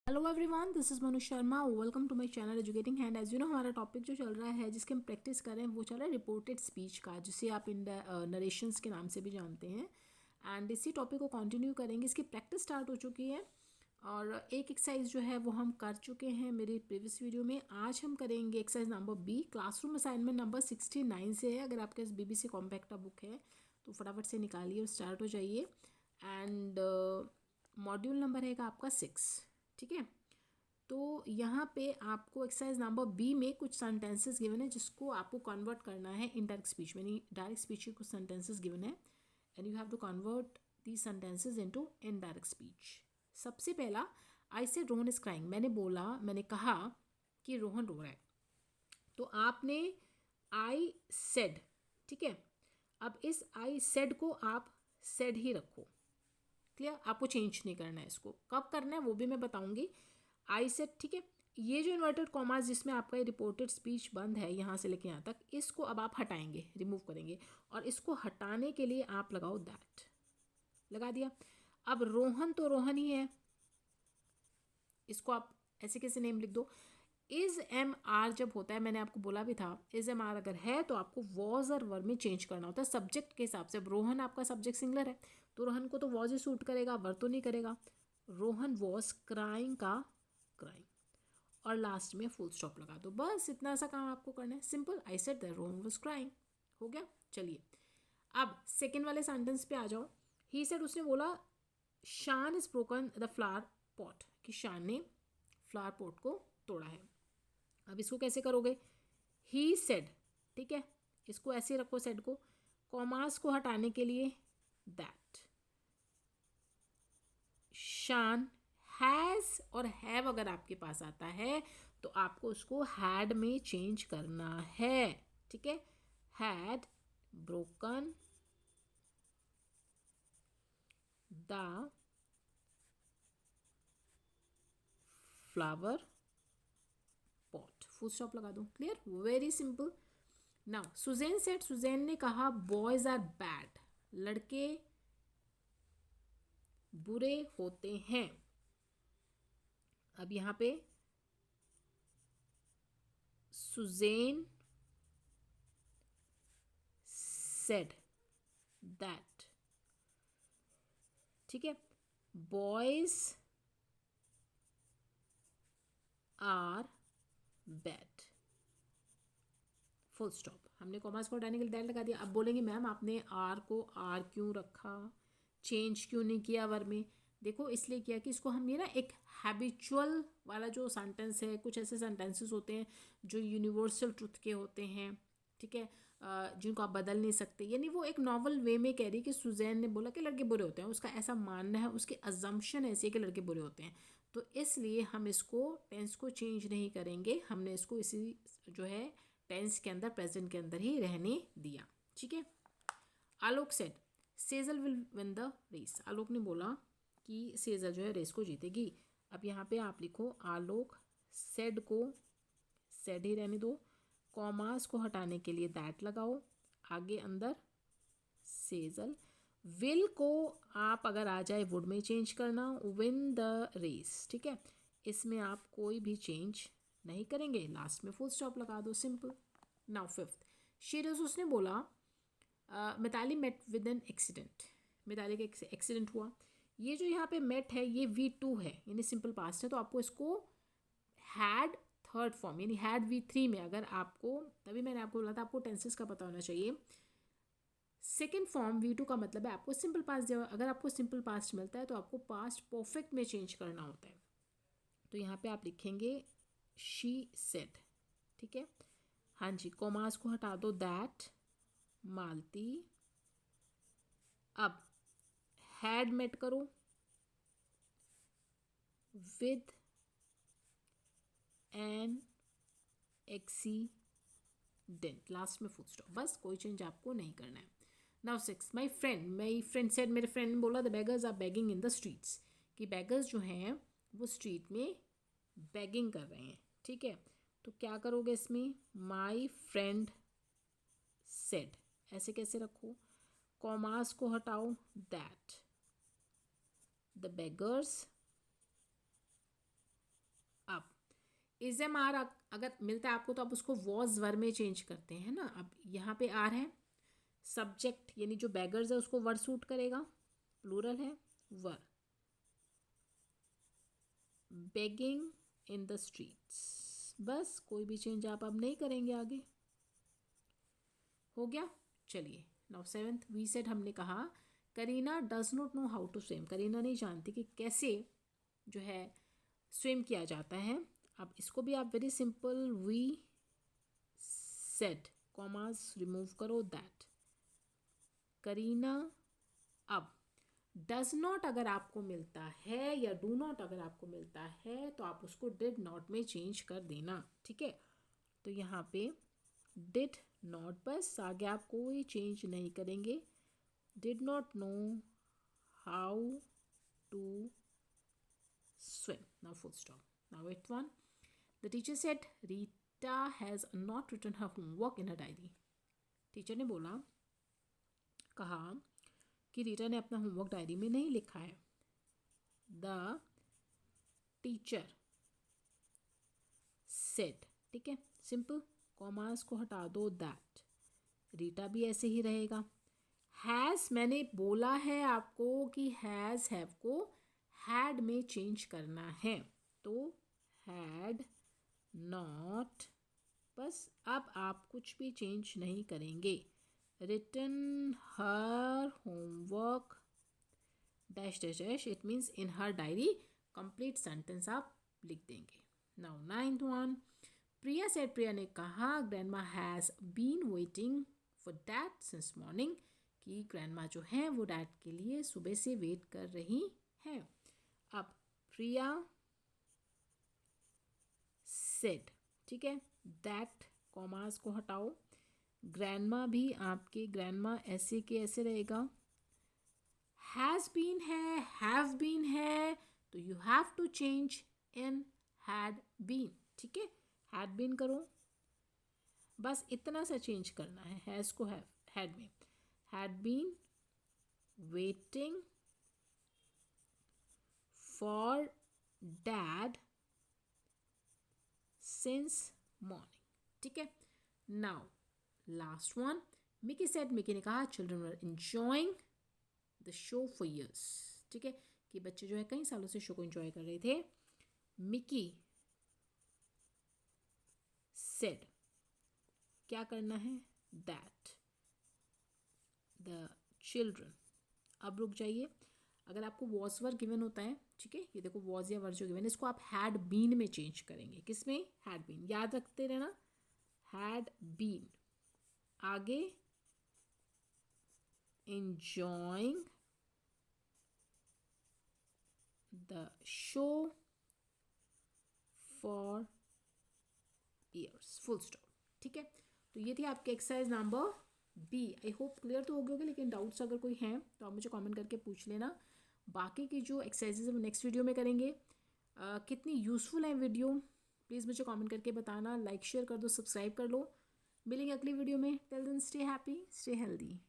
Hello everyone, this is Manu Sharma. Welcome to my channel educating hand. As you know, हमारा topic जो चल रहा है जिसके हम प्रैक्टिस कर रहे हैं वो चल रहा है रिपोर्टेड स्पीच का, जिसे आप नरेशंस के नाम से भी जानते हैं। एंड इसी टॉपिक को कंटिन्यू करेंगे। इसकी प्रैक्टिस स्टार्ट हो चुकी है और एक एक्सरसाइज जो है वो हम कर चुके हैं मेरी प्रीवियस वीडियो में। आज हम करेंगे exercise number B. Classroom assignment number 69 से है। अगर आपके पास BBC कॉम्पैक्टा बुक है तो फटाफट से निकालिए और स्टार्ट हो जाइए। एंड मॉड्यूल नंबर है आपका 6। ठीक है, तो यहाँ पे आपको एक्सरसाइज नंबर बी में कुछ सेंटेंसेस गिवन है जिसको आपको कन्वर्ट करना है इनडायरेक्ट स्पीच में। डायरेक्ट स्पीच के कुछ सेंटेंसेस गिवन है and you have to convert these sentences into indirect speech. सबसे पहला, I said Rohan is crying. मैंने कहा कि रोहन रो रहा है। तो आपने आई सेड, ठीक है, अब इस आई सेड को आप सेड ही रखो। क्लियर? आपको चेंज नहीं करना है। इसको कब करना है वो भी मैं बताऊंगी। आई सेड, ठीक है। ये जो इन्वर्टेड कॉमास जिसमें आपका ये रिपोर्टेड स्पीच बंद है यहाँ से लेके यहाँ तक, इसको अब आप हटाएंगे, रिमूव करेंगे। और इसको हटाने के लिए आप लगाओ दैट। लगा दिया। अब रोहन तो रोहन ही है, इसको आप ऐसे कैसे नेम लिख दो। इज एम आर जब होता है, मैंने आपको बोला भी था, इज एम आर अगर है तो आपको वॉज और वर में चेंज करना होता है सब्जेक्ट के हिसाब से। अब रोहन आपका सब्जेक्ट सिंगलर है तो रोहन को तो वॉज ही सूट करेगा, वर तो नहीं करेगा। रोहन वॉज क्राइंग का क्राइंग, और लास्ट में फुल स्टॉप लगा दो। बस इतना सा काम आपको करना है, simple. I said that Rohan was crying. हो गया। चलिए अब सेकेंड वाले सेंटेंस पे आ जाओ। ही सेड, उसने बोला शान is broken the flower pot, कि शान ने फ्लावर पॉट को तोड़ा है। अब इसको कैसे करोगे? ही सेड, ठीक है, इसको ऐसे रखो सेड को। कॉमास को हटाने के लिए दैट। शान हैज़ और हैव अगर आपके पास आता है तो आपको उसको हैड में चेंज करना है। ठीक है, had broken the flower pot, full stop लगा दो। Clear? Very simple. Now Susan said, Susan ने कहा बॉयज आर बैड, लड़के बुरे होते हैं। अब यहाँ पे सुजैन सेड दैट, ठीक है, boys are bad, full stop. हमने कॉमर्स को हटाने के लिए दैट लगा दिया। अब बोलेंगे मैम आपने आर को आर क्यों रखा, चेंज क्यों नहीं किया वर में? देखो इसलिए किया कि इसको हम ये ना एक हैबिचुअल वाला जो सेंटेंस है, कुछ ऐसे सेंटेंसेस होते हैं जो यूनिवर्सल ट्रुथ के होते हैं, ठीक है, जिनको आप बदल नहीं सकते। यानी वो एक नॉवल वे में कह रही कि सुजैन ने बोला कि लड़के बुरे होते हैं, उसका ऐसा मानना है, उसके अजम्पशन ऐसी है कि लड़के बुरे होते हैं। तो इसलिए हम इसको टेंस को चेंज नहीं करेंगे, हमने इसको इसी जो है टेंस के अंदर, प्रेजेंट के अंदर ही रहने दिया। ठीक है। Alok said Sejal will win the race. Alok ने बोला कि सेजल जो है रेस को जीतेगी। अब यहाँ पे आप लिखो आलोक सेड को सेड ही रहने दो, कॉमास को हटाने के लिए दैट लगाओ, आगे अंदर सेजल। विल को आप अगर आ जाए वुड में चेंज करना, विन द रेस। ठीक है, इसमें आप कोई भी चेंज नहीं करेंगे, लास्ट में फुल स्टॉप लगा दो, सिंपल। नाउ फिफ्थ, शीरज, उसने बोला Mitali met with an accident, Mitali का एक्सीडेंट हुआ। ये जो यहाँ पे मेट है ये V2 है, यानी सिंपल पास्ट है, तो आपको इसको हैड थर्ड फॉर्म यानी हैड V3 में, अगर आपको, तभी मैंने आपको बोला था आपको टेंसेस का पता होना चाहिए। सेकेंड फॉर्म V2 का मतलब है आपको सिंपल पास्ट, जब अगर आपको सिंपल पास्ट मिलता है तो आपको पास्ट परफेक्ट में चेंज करना होता है। तो यहाँ पे आप लिखेंगे शी सेड, ठीक है। हाँ जी, कॉमास को हटा दो, दैट मालती। अब हैड मेट करो विद एन एक्सीडेंट, लास्ट में फुल स्टॉप, बस कोई चेंज आपको नहीं करना है। Now six, my friend said, मेरे फ्रेंड ने बोला the beggars are begging in the streets, कि बेगर्स जो हैं वो स्ट्रीट में बेगिंग कर रहे हैं। ठीक है, तो क्या करोगे इसमें? माई फ्रेंड सेड, ऐसे कैसे रखो, कॉमास को हटाओ, that the beggars is am are अगर मिलता है आपको तो आप उसको वॉज वर में चेंज करते हैं ना। अब यहाँ पे आर है, सब्जेक्ट यानी जो बैगर्स है उसको वर सूट करेगा, प्लूरल है वर, बेगिंग इन द स्ट्रीट्स। बस कोई भी चेंज आप अब नहीं करेंगे आगे, हो गया। चलिए नाउ सेवेंथ, वी सेड हमने कहा Kareena does not know how to swim, Kareena नहीं जानती कि कैसे जो है स्विम किया जाता है। अब इसको भी आप very simple, we said commas remove करो दैट, करीना। अब डज नॉट अगर आपको मिलता है या डू नॉट अगर आपको मिलता है तो आप उसको डिड नॉट में चेंज कर देना, ठीक है। तो यहाँ पे डिड नॉट, बस आगे आप कोई चेंज नहीं करेंगे। Did not know how to swim. Now full stop. Now it one. The teacher said Rita has not written her homework in her diary. Teacher ने बोला, कहा कि रीटा ने अपना होमवर्क डायरी में नहीं लिखा है। द टीचर सेड, ठीक है, सिंपल, कॉमास को हटा दो, दैट, रीटा भी ऐसे ही रहेगा। हैज़, मैंने बोला है आपको कि हैज़ हैव को हैड में चेंज करना है, तो हैड नॉट, बस अब आप कुछ भी चेंज नहीं करेंगे। Written her homework dash dash dash, it means in her diary, complete sentence आप लिख देंगे। Now ninth one, Priya said, Priya ने कहा grandma has been waiting for dad since morning, कि ग्रैंडमा जो है वो डैड के लिए सुबह से वेट कर रही हैं। अब प्रिया सेड, ठीक है, दैट कॉमास को हटाओ, ग्रैंडमा भी आपके ग्रैंडमा ऐसे के ऐसे रहेगा। हैज़ बीन है, हैव बीन है, तो you have to change in had been, ठीक है, हैड बीन करो, बस इतना सा चेंज करना है, हैज़ को हैड में, had been waiting for dad since morning, ठीक है। Now last one, Mickey said, Mickey ने कहा children were enjoying the show for years, ठीक है, कि बच्चे जो है कई सालों से शो को एंजॉय कर रहे थे। मिकी सेड, क्या करना है, दैट द चिल्ड्रन, अब रुक जाइए, अगर आपको वॉज वर गिवन होता है, ठीक है, ये देखो वॉज या वर जो गिवन है, इसको आप हैड बीन में चेंज करेंगे, किसमें, हैड बीन, याद रखते रहना, हैड बीन, आगे enjoying the show for years, full stop, ठीक है। तो ये थी आपके exercise number B. I hope clear तो हो गए होगे, लेकिन डाउट्स अगर कोई हैं तो आप मुझे कमेंट करके पूछ लेना। बाकी की जो एक्सरसाइजेज है वो नेक्स्ट वीडियो में करेंगे। कितनी यूज़फुल है वीडियो प्लीज़ मुझे कमेंट करके बताना, लाइक शेयर कर दो, सब्सक्राइब कर लो। मिलेंगे अगली वीडियो में, till then stay happy, stay healthy.